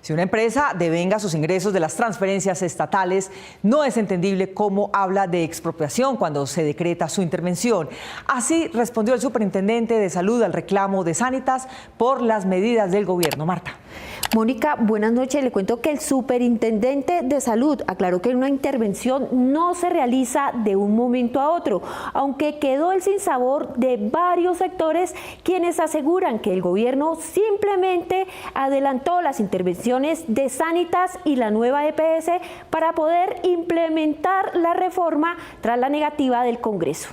Si una empresa devenga sus ingresos de las transferencias estatales, no es entendible cómo habla de expropiación cuando se decreta su intervención. Así respondió el superintendente de Salud al reclamo de Sanitas por las medidas del gobierno. Marta. Mónica, buenas noches. Le cuento que el superintendente de Salud aclaró que una intervención no se realiza de un momento a otro, aunque quedó el sinsabor de varios sectores quienes aseguran que el gobierno simplemente adelantó las intervenciones de Sanitas y la nueva EPS para poder implementar la reforma tras la negativa del Congreso.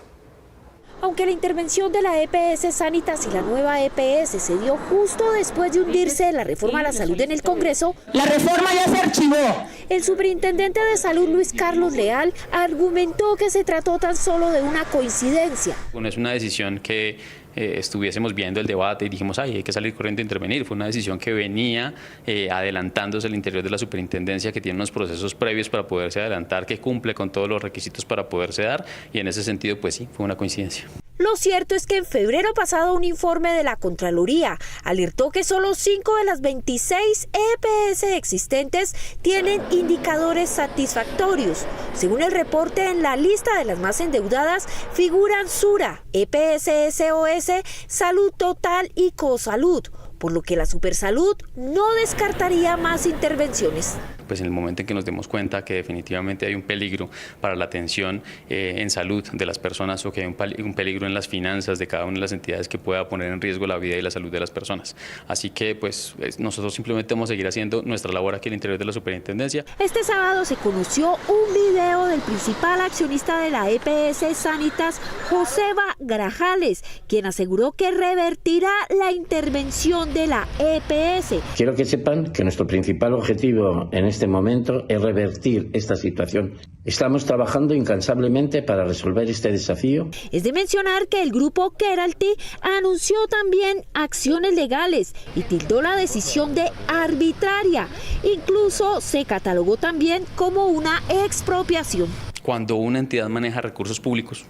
Aunque la intervención de la EPS Sanitas y la nueva EPS se dio justo después de hundirse la reforma a la salud en el Congreso, la reforma ya se archivó. El superintendente de Salud, Luis Carlos Leal, argumentó que se trató tan solo de una coincidencia. No es una decisión que estuviésemos viendo el debate y dijimos, hay que salir corriendo a intervenir. Fue una decisión que venía adelantándose al interior de la superintendencia, que tiene unos procesos previos para poderse adelantar, que cumple con todos los requisitos para poderse dar, y en ese sentido, pues sí, fue una coincidencia. Lo cierto es que en febrero pasado un informe de la Contraloría alertó que solo 5 de las 26 EPS existentes tienen indicadores satisfactorios. Según el reporte, en la lista de las más endeudadas figuran Sura, EPS SOS, Salud Total y Cosalud, por lo que la Supersalud no descartaría más intervenciones. Pues en el momento en que nos demos cuenta que definitivamente hay un peligro para la atención en salud de las personas, o que hay un peligro en las finanzas de cada una de las entidades que pueda poner en riesgo la vida y la salud de las personas. Así que pues nosotros simplemente vamos a seguir haciendo nuestra labor aquí al interior de la superintendencia. Este sábado se conoció un video del principal accionista de la EPS Sanitas, Joseba Grajales, quien aseguró que revertirá la intervención de la EPS. Quiero que sepan que nuestro principal objetivo en este momento es revertir esta situación. Estamos trabajando incansablemente para resolver este desafío. Es de mencionar que el grupo Keralty anunció también acciones legales y tildó la decisión de arbitraria. Incluso se catalogó también como una expropiación. Cuando una entidad maneja recursos públicos,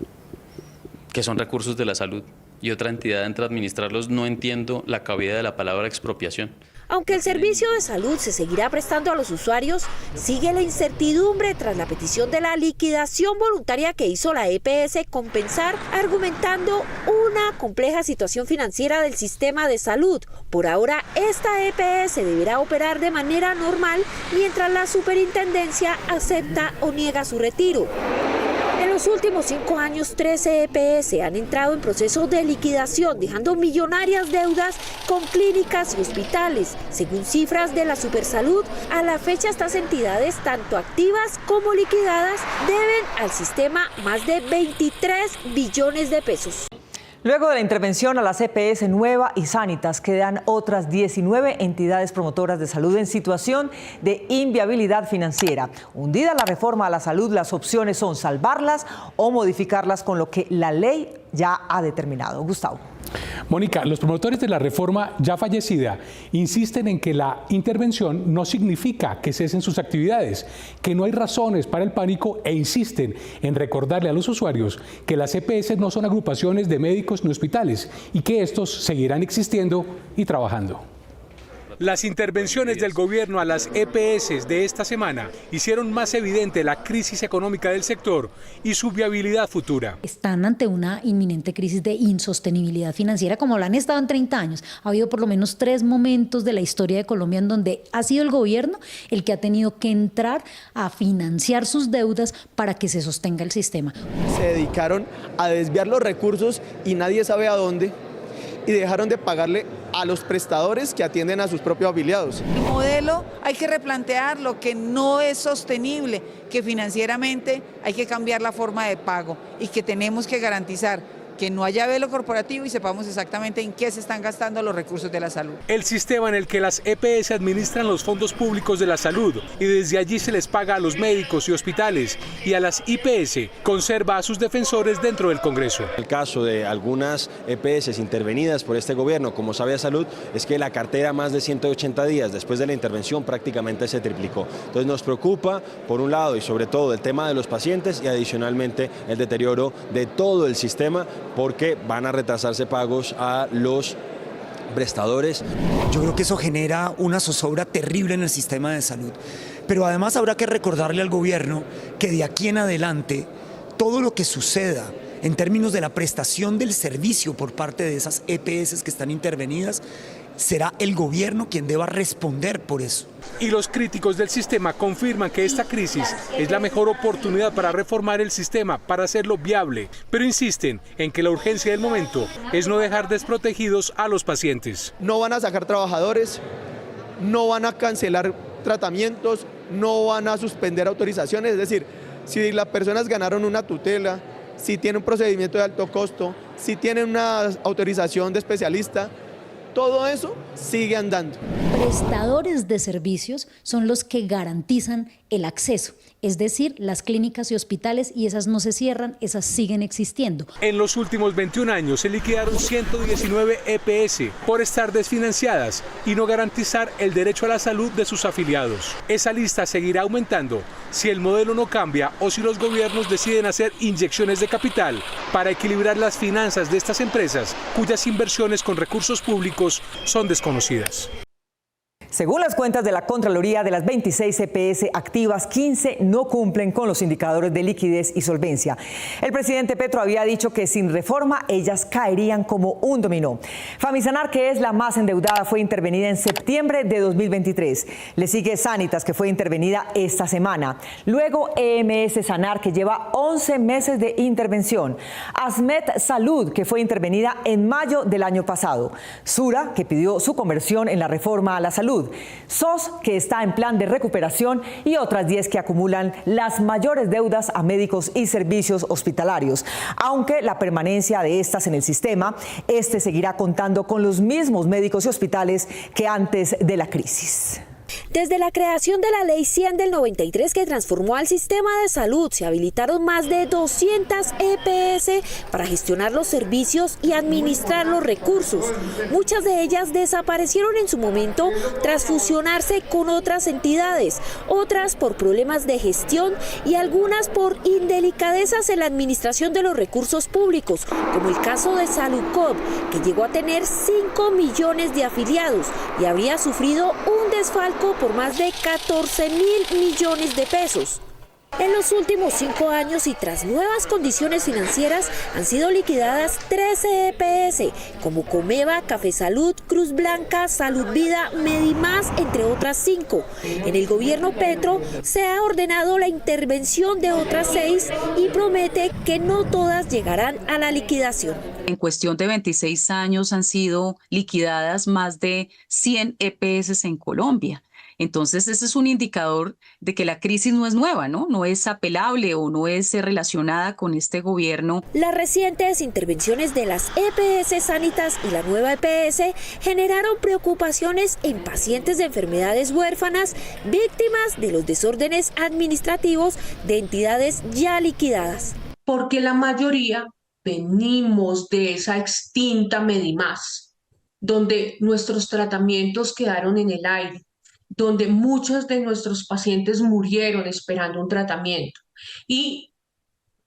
que son recursos de la salud, y otra entidad entra a administrarlos, no entiendo la cabida de la palabra expropiación. Aunque el servicio de salud se seguirá prestando a los usuarios, sigue la incertidumbre tras la petición de la liquidación voluntaria que hizo la EPS compensar, argumentando una compleja situación financiera del sistema de salud. Por ahora, esta EPS deberá operar de manera normal mientras la superintendencia acepta o niega su retiro. En los últimos 5 años, 13 EPS han entrado en proceso de liquidación, dejando millonarias deudas con clínicas y hospitales. Según cifras de la Supersalud, a la fecha estas entidades, tanto activas como liquidadas, deben al sistema más de 23 billones de pesos. Luego de la intervención a las EPS Nueva y Sanitas, quedan otras 19 entidades promotoras de salud en situación de inviabilidad financiera. Hundida la reforma a la salud, las opciones son salvarlas o modificarlas con lo que la ley ya ha determinado. Gustavo. Mónica, los promotores de la reforma ya fallecida insisten en que la intervención no significa que cesen sus actividades, que no hay razones para el pánico, e insisten en recordarle a los usuarios que las EPS no son agrupaciones de médicos ni hospitales y que estos seguirán existiendo y trabajando. Las intervenciones del gobierno a las EPS de esta semana hicieron más evidente la crisis económica del sector y su viabilidad futura. Están ante una inminente crisis de insostenibilidad financiera, como lo han estado en 30 años. Ha habido por lo menos 3 momentos de la historia de Colombia en donde ha sido el gobierno el que ha tenido que entrar a financiar sus deudas para que se sostenga el sistema. Se dedicaron a desviar los recursos y nadie sabe a dónde, y dejaron de pagarle a los prestadores que atienden a sus propios afiliados. El modelo hay que replantearlo, que no es sostenible, que financieramente hay que cambiar la forma de pago y que tenemos que garantizar que no haya velo corporativo y sepamos exactamente en qué se están gastando los recursos de la salud. El sistema en el que las EPS administran los fondos públicos de la salud y desde allí se les paga a los médicos y hospitales y a las IPS conserva a sus defensores dentro del Congreso. El caso de algunas EPS intervenidas por este gobierno como Sabia Salud es que la cartera más de 180 días después de la intervención prácticamente se triplicó. Entonces nos preocupa por un lado y sobre todo el tema de los pacientes y adicionalmente el deterioro de todo el sistema, porque van a retrasarse pagos a los prestadores. Yo creo que eso genera una zozobra terrible en el sistema de salud. Pero además habrá que recordarle al gobierno que de aquí en adelante todo lo que suceda en términos de la prestación del servicio por parte de esas EPS que están intervenidas, será el gobierno quien deba responder por eso. Y los críticos del sistema confirman que esta crisis es la mejor oportunidad para reformar el sistema, para hacerlo viable, pero insisten en que la urgencia del momento es no dejar desprotegidos a los pacientes. No van a sacar trabajadores, no van a cancelar tratamientos, no van a suspender autorizaciones, es decir, si las personas ganaron una tutela, si tienen un procedimiento de alto costo, si tienen una autorización de especialista, todo eso sigue andando. Prestadores de servicios son los que garantizan el acceso, es decir, las clínicas y hospitales, y esas no se cierran, esas siguen existiendo. En los últimos 21 años se liquidaron 119 EPS por estar desfinanciadas y no garantizar el derecho a la salud de sus afiliados. Esa lista seguirá aumentando si el modelo no cambia o si los gobiernos deciden hacer inyecciones de capital para equilibrar las finanzas de estas empresas cuyas inversiones con recursos públicos son desconocidas. Según las cuentas de la Contraloría, de las 26 EPS activas, 15 no cumplen con los indicadores de liquidez y solvencia. El presidente Petro había dicho que sin reforma ellas caerían como un dominó. Famisanar, que es la más endeudada, fue intervenida en septiembre de 2023. Le sigue Sanitas, que fue intervenida esta semana. Luego EMS Sanar, que lleva 11 meses de intervención. Asmed Salud, que fue intervenida en mayo del año pasado. Sura, que pidió su conversión en la reforma a la salud. SOS, que está en plan de recuperación, y otras 10 que acumulan las mayores deudas a médicos y servicios hospitalarios. Aunque la permanencia de estas en el sistema, seguirá contando con los mismos médicos y hospitales que antes de la crisis. Desde la creación de la Ley 100 del 93, que transformó al sistema de salud, se habilitaron más de 200 EPS para gestionar los servicios y administrar los recursos. Muchas de ellas desaparecieron en su momento tras fusionarse con otras entidades, otras por problemas de gestión y algunas por indelicadezas en la administración de los recursos públicos, como el caso de Saludcop, que llegó a tener 5 millones de afiliados y habría sufrido un desfalco por más de 14.000 millones de pesos. En los últimos 5 años y tras nuevas condiciones financieras han sido liquidadas 13 EPS, como Comeva, Café Salud, Cruz Blanca, Salud Vida, Medimás, entre otras 5. En el gobierno Petro se ha ordenado la intervención de otras 6 y promete que no todas llegarán a la liquidación. En cuestión de 26 años han sido liquidadas más de 100 EPS en Colombia. Entonces, ese es un indicador de que la crisis no es nueva, ¿no? No es apelable o no es relacionada con este gobierno. Las recientes intervenciones de las EPS Sanitas y la nueva EPS generaron preocupaciones en pacientes de enfermedades huérfanas, víctimas de los desórdenes administrativos de entidades ya liquidadas. Porque la mayoría venimos de esa extinta Medimás, donde nuestros tratamientos quedaron en el aire, donde muchos de nuestros pacientes murieron esperando un tratamiento, y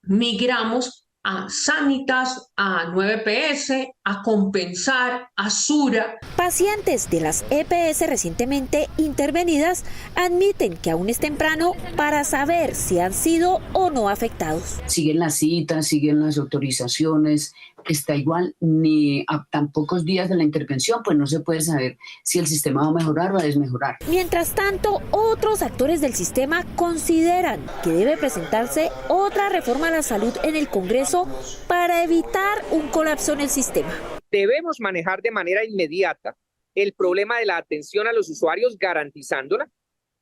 migramos a Sanitas, a 9PS, a Compensar, a Sura. Pacientes de las EPS recientemente intervenidas admiten que aún es temprano para saber si han sido o no afectados. Siguen las citas, siguen las autorizaciones, está igual, ni a tan pocos días de la intervención, pues no se puede saber si el sistema va a mejorar o a desmejorar. Mientras tanto, otros actores del sistema consideran que debe presentarse otra reforma a la salud en el Congreso para evitar un colapso en el sistema. Debemos manejar de manera inmediata el problema de la atención a los usuarios, garantizándola,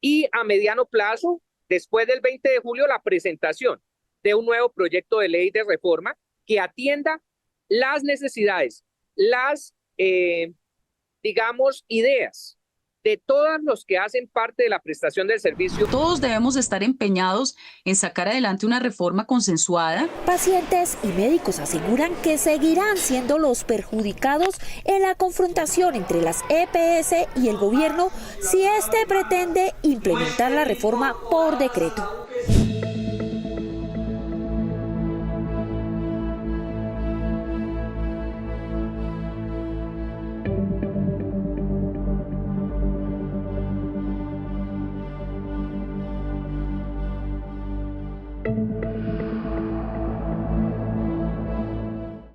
y a mediano plazo, después del 20 de julio, la presentación de un nuevo proyecto de ley de reforma que atienda las necesidades, las, ideas de todos los que hacen parte de la prestación del servicio. Todos debemos estar empeñados en sacar adelante una reforma consensuada. Pacientes y médicos aseguran que seguirán siendo los perjudicados en la confrontación entre las EPS y el gobierno si este pretende implementar la reforma por decreto.